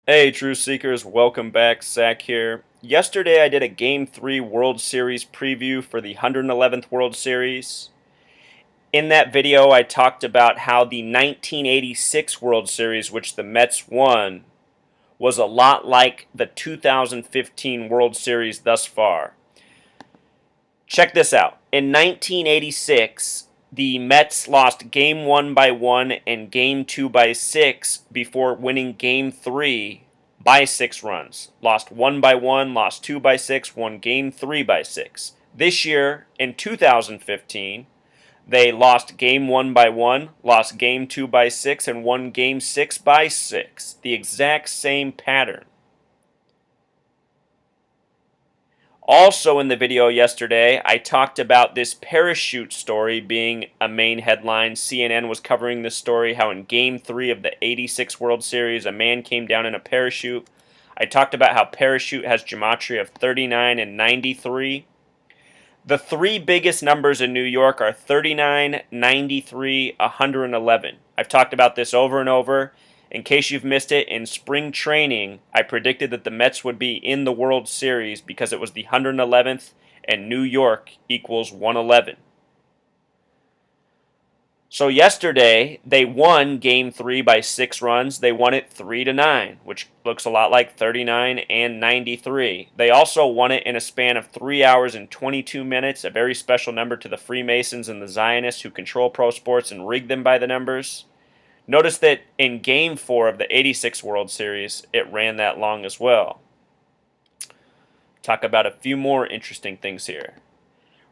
Hey, Truth Seekers, welcome back. Zach here. Yesterday I did a Game 3 World Series preview for the 111th World Series. In that video, I talked about how the 1986 World Series, which the Mets won, was a lot like the 2015 World Series thus far. Check this out. In 1986, the Mets lost Game 1 by 1 and Game 2 by 6 before winning Game 3 by 6 runs. Lost 1 by 1, lost 2 by 6, won Game 3 by 6. This year, in 2015, they lost Game 1 by 1, lost Game 2 by 6, and won Game 6 by 6. The exact same pattern. Also, in the video yesterday, I talked about this parachute story being a main headline. CNN was covering this story, how in Game 3 of the 86 World Series, a man came down in a parachute. I talked about how parachute has gematria of 39 and 93. The three biggest numbers in New York are 39, 93, 111. I've talked about this over and over. In case you've missed it, in spring training, I predicted that the Mets would be in the World Series because it was the 111th and New York equals 111. So yesterday, they won Game 3 by 6 runs. They won it 3-9, which looks a lot like 39 and 93. They also won it in a span of 3 hours and 22 minutes, a very special number to the Freemasons and the Zionists who control pro sports and rig them by the numbers. Notice that in Game 4 of the 86 World Series, it ran that long as well. Talk about a few more interesting things here.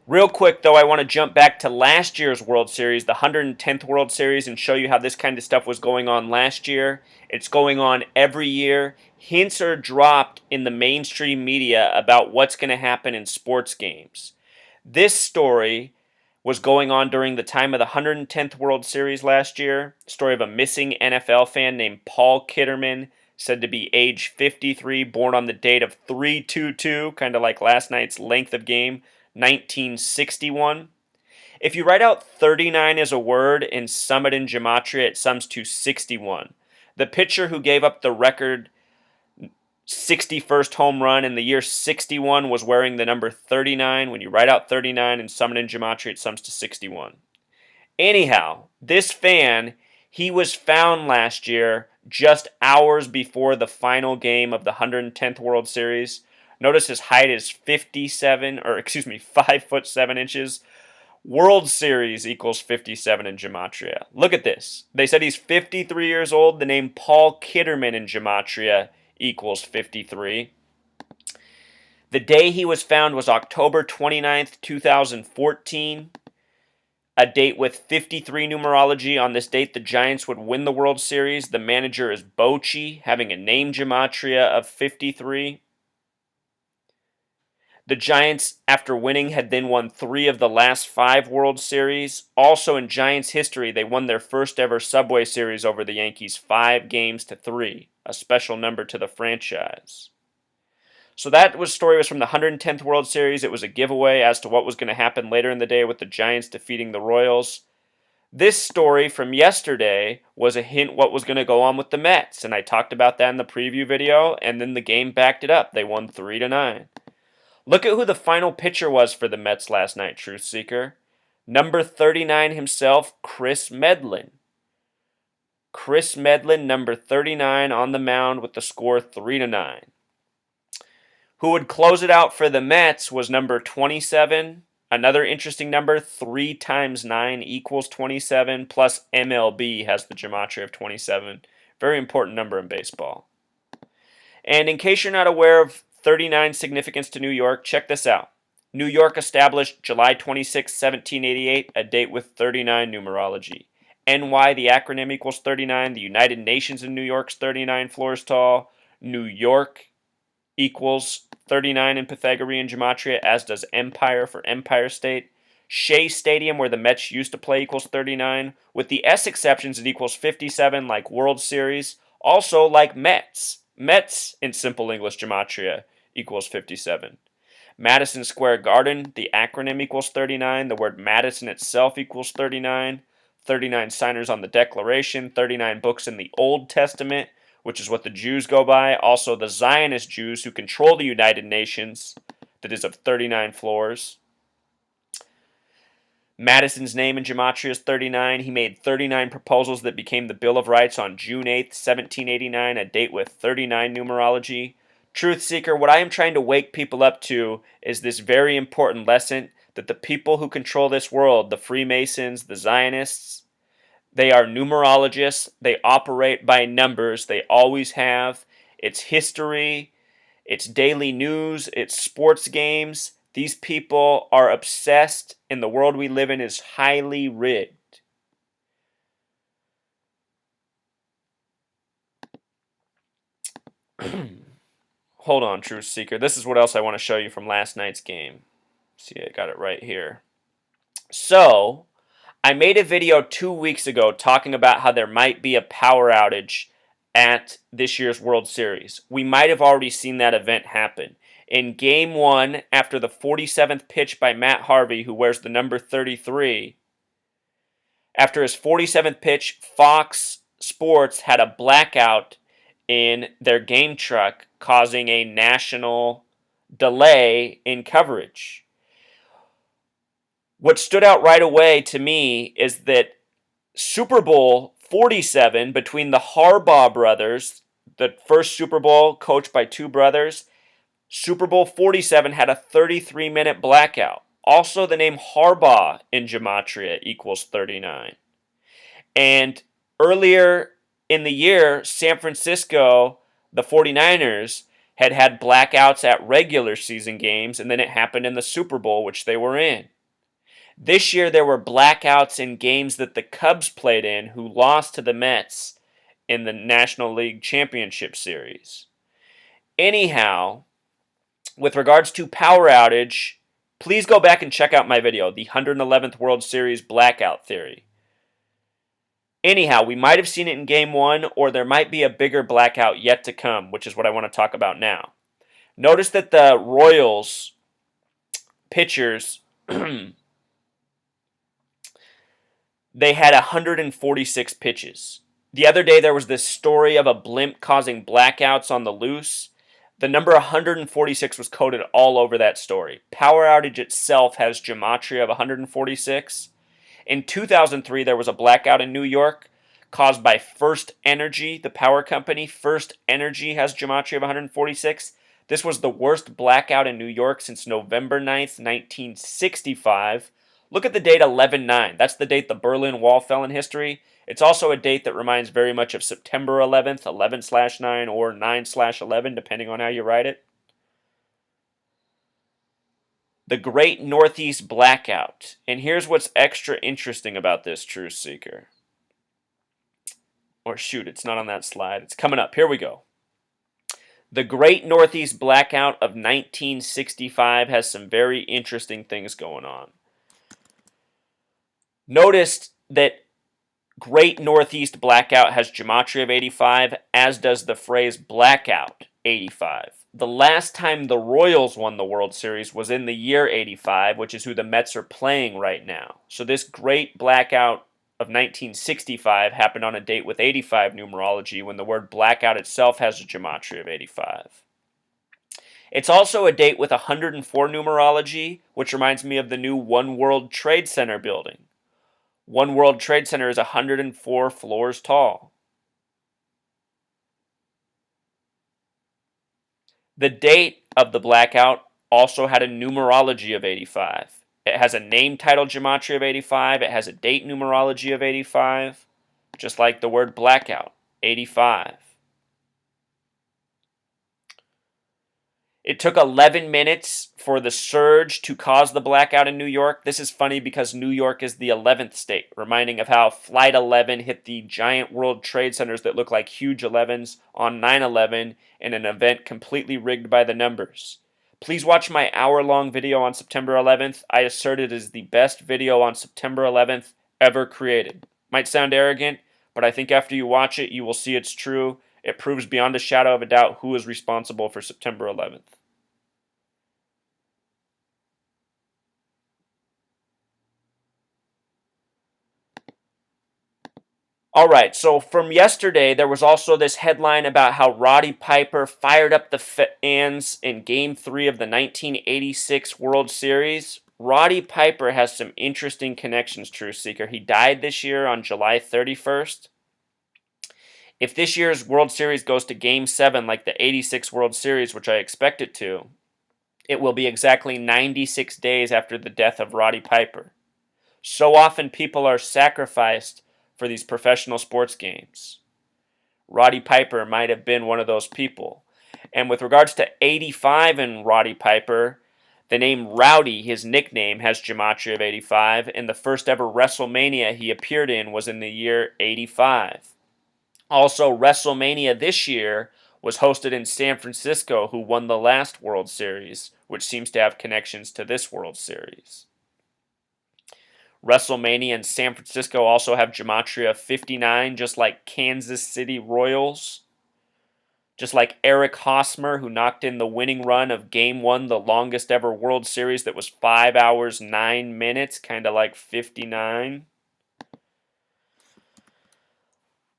Real quick, though, I want to jump back to last year's World Series, the 110th World Series, and show you how this kind of stuff was going on last year. It's going on every year. Hints are dropped in the mainstream media about what's going to happen in sports games. This story was going on during the time of the 110th World Series last year. Story of a missing NFL fan named Paul Kitterman, said to be age 53, born on the date of 3/22, kind of like last night's length of game, 1961. If you write out 39 as a word and sum it in gematria, it sums to 61. The pitcher who gave up the record 61st home run in the year 61 was wearing the number 39. When you write out 39 and sum it in gematria, it sums to 61. Anyhow, this fan, he was found last year just hours before the final game of the 110th World Series. Notice his height is 5 foot 7 inches. World Series equals 57 in gematria. Look at this. They said he's 53 years old. The name Paul Kitterman in gematria equals 53. The day he was found was October 29th, 2014. A date with 53 numerology. On this date, the Giants would win the World Series. The manager is Bochy, having a name gematria of 53. The Giants, after winning, had then won 3 of the last 5 World Series. Also in Giants history, they won their first ever Subway Series over the Yankees 5-3, a special number to the franchise. So that story was from the 110th World Series. It was a giveaway as to what was going to happen later in the day with the Giants defeating the Royals. This story from yesterday was a hint what was going to go on with the Mets, and I talked about that in the preview video, and then the game backed it up. They won 3-9. Look at who the final pitcher was for the Mets last night, Truth Seeker. Number 39 himself, Chris Medlin. Chris Medlin, number 39 on the mound with the score 3-9. Who would close it out for the Mets was number 27. Another interesting number, 3 times 9 equals 27, plus MLB has the gematria of 27. Very important number in baseball. And in case you're not aware of 39 significance to New York, check this out. New York established July 26, 1788, a date with 39 numerology. NY, the acronym equals 39. The United Nations in New York's 39 floors tall. New York equals 39 in Pythagorean gematria, as does Empire for Empire State. Shea Stadium, where the Mets used to play, equals 39. With the S exceptions, it equals 57, like World Series. Also, like Mets. Mets, in simple English gematria, equals 57. Madison Square Garden, the acronym equals 39. The word Madison itself equals 39. 39 signers on the Declaration. 39 books in the Old Testament. which is what the Jews go by. Also, the Zionist Jews who control the United Nations, that is of 39 floors. Madison's name in gematria is 39. He made 39 proposals that became the Bill of Rights on June 8th, 1789, a date with 39 numerology. Truth Seeker, what I am trying to wake people up to is this very important lesson that the people who control this world, the Freemasons, the Zionists, they are numerologists. They operate by numbers. They always have. It's history, it's daily news, it's sports games. These people are obsessed, and the world we live in is highly rigged. Hold on, Truth Seeker. This is what else I want to show you from last night's game. See, I got it right here. So, I made a video 2 weeks ago talking about how there might be a power outage at this year's World Series. We might have already seen that event happen. In Game 1, after the 47th pitch by Matt Harvey, who wears the number 33, after his 47th pitch, Fox Sports had a blackout in their game truck, causing a national delay in coverage. What stood out right away to me is that Super Bowl 47 between the Harbaugh brothers, the first Super Bowl coached by two brothers, Super Bowl 47 had a 33-minute blackout. Also, the name Harbaugh in gematria equals 39. And earlier in the year, San Francisco, the 49ers, had blackouts at regular season games, and then it happened in the Super Bowl, which they were in. This year, there were blackouts in games that the Cubs played in, who lost to the Mets in the National League Championship Series. Anyhow, with regards to power outage, please go back and check out my video, the 111th World Series Blackout Theory. Anyhow, we might have seen it in Game 1, or there might be a bigger blackout yet to come, which is what I want to talk about now. Notice that the Royals pitchers, they had 146 pitches. The other day there was this story of a blimp causing blackouts on the loose. The number 146 was coded all over that story. Power outage itself has gematria of 146. In 2003, there was a blackout in New York caused by First Energy, the power company. First Energy has gematria of 146. This was the worst blackout in New York since November 9th, 1965. Look at the date 11/9. That's the date the Berlin Wall fell in history. It's also a date that reminds very much of September 11th, 11/9, or 9/11, depending on how you write it. The Great Northeast Blackout. And here's what's extra interesting about this, Truth Seeker. Or shoot, it's not on that slide. It's coming up. Here we go. The Great Northeast Blackout of 1965 has some very interesting things going on. Notice that Great Northeast Blackout has gematria of 85, as does the phrase blackout 85. The last time the Royals won the World Series was in the year 85, which is who the Mets are playing right now. So this great blackout of 1965 happened on a date with 85 numerology, when the word blackout itself has a gematria of 85. It's also a date with 104 numerology, which reminds me of the new One World Trade Center building. One World Trade Center is 104 floors tall. The date of the blackout also had a numerology of 85. It has a name title gematria of 85. It has a date numerology of 85, just like the word blackout, 85. It took 11 minutes for the surge to cause the blackout in New York. This is funny because New York is the 11th state, reminding of how Flight 11 hit the giant World Trade Centers that look like huge 11s on 9/11 in an event completely rigged by the numbers. Please watch my hour-long video on September 11th. I assert it is the best video on September 11th ever created. Might sound arrogant, but I think after you watch it, you will see it's true. It proves beyond a shadow of a doubt who is responsible for September 11th. All right, so from yesterday, there was also this headline about how Roddy Piper fired up the fans in Game 3 of the 1986 World Series. Roddy Piper has some interesting connections, Truth Seeker. He died this year on July 31st. If this year's World Series goes to Game 7 like the 86 World Series, which I expect it to, it will be exactly 96 days after the death of Roddy Piper. So often people are sacrificed for these professional sports games. Roddy Piper might have been one of those people. And with regards to 85 and Roddy Piper, the name Rowdy, his nickname, has gematria of 85, and the first ever WrestleMania he appeared in was in the year 85. Also, WrestleMania this year was hosted in San Francisco, who won the last World Series, which seems to have connections to this World Series. WrestleMania and San Francisco also have gematria of 59, just like Kansas City Royals. Just like Eric Hosmer, who knocked in the winning run of Game 1, the longest ever World Series that was 5 hours, 9 minutes, kind of like 59.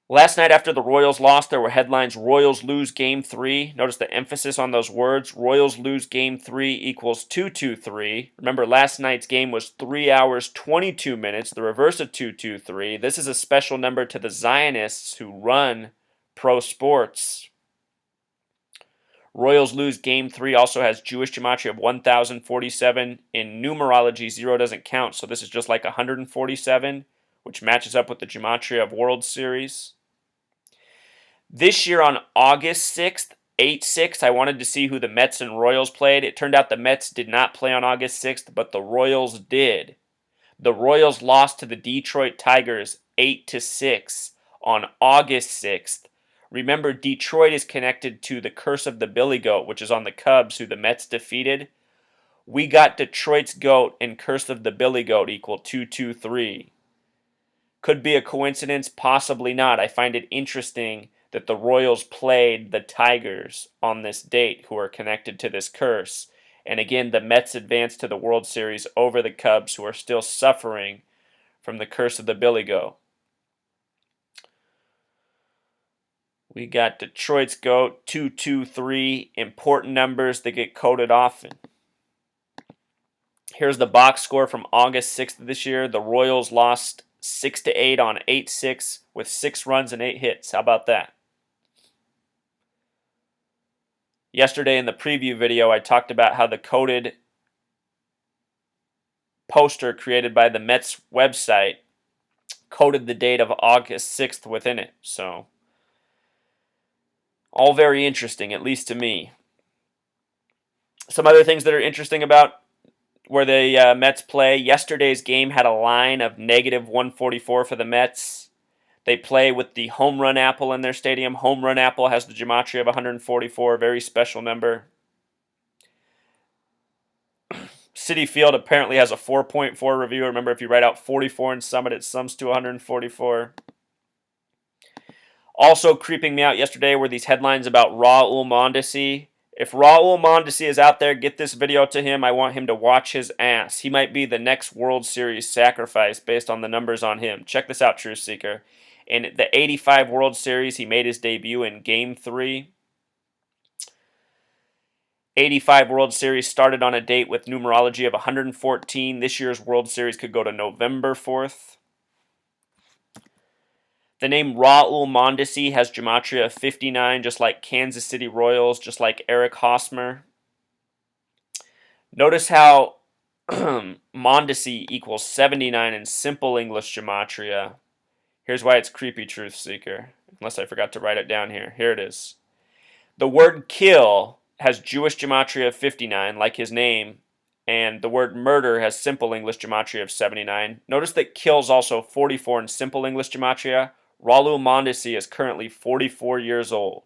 Last night after the Royals lost, there were headlines, Royals lose Game 3. Notice the emphasis on those words. Royals lose Game 3 equals 2-2-3. Remember, last night's game was 3 hours, 22 minutes, the reverse of 2-2-3. This is a special number to the Zionists who run pro sports. Royals lose Game 3 also has Jewish gematria of 1047. In numerology, 0 doesn't count, so this is just like 147, which matches up with the gematria of World Series. This year on August 6th, 8-6, I wanted to see who the Mets and Royals played. It turned out the Mets did not play on August 6th, but the Royals did. The Royals lost to the Detroit Tigers 8-6 on August 6th. Remember, Detroit is connected to the Curse of the Billy Goat, which is on the Cubs, who the Mets defeated. We got Detroit's goat and Curse of the Billy Goat equal 2-2-3. Could be a coincidence, possibly not. I find it interesting that the Royals played the Tigers on this date, who are connected to this curse. And again, the Mets advanced to the World Series over the Cubs, who are still suffering from the Curse of the Billy Goat. We got Detroit's goat, 2-2-3, important numbers that get coded often. Here's the box score from August 6th of this year. The Royals lost 6-8 on 8-6 with 6 runs and 8 hits. How about that? Yesterday in the preview video, I talked about how the coded poster created by the Mets website coded the date of August 6th within it. So, all very interesting, at least to me. Some other things that are interesting about where the Mets play. Yesterday's game had a line of negative 144 for the Mets. They play with the home run apple in their stadium. Home run apple has the gematria of 144, very special number. Citi Field apparently has a 4.4 review. Remember, if you write out 44 in Summit, it sums to 144. Also creeping me out yesterday were these headlines about Raul Mondesi. If Raul Mondesi is out there, get this video to him. I want him to watch his ass. He might be the next World Series sacrifice based on the numbers on him. Check this out, Truth Seeker. In the 85 World Series, he made his debut in Game 3. 85 World Series started on a date with numerology of 114. This year's World Series could go to November 4th. The name Raul Mondesi has gematria of 59, just like Kansas City Royals, just like Eric Hosmer. Notice how Mondesi equals 79 in simple English gematria. Here's why it's creepy, Truth Seeker. Unless I forgot to write it down here. Here it is. The word kill has Jewish gematria of 59, like his name, and the word murder has simple English gematria of 79. Notice that kill is also 44 in simple English gematria. Raul Mondesi is currently 44 years old.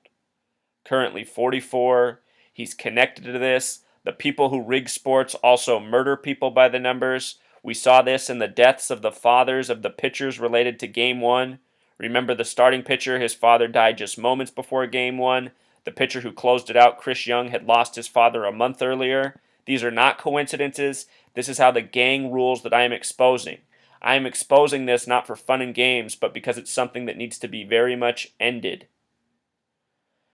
Currently 44. He's connected to this. The people who rig sports also murder people by the numbers. We saw this in the deaths of the fathers of the pitchers related to Game 1. Remember the starting pitcher, his father died just moments before Game 1. The pitcher who closed it out, Chris Young, had lost his father a month earlier. These are not coincidences. This is how the gang rules that I am exposing. I am exposing this not for fun and games, but because it's something that needs to be very much ended.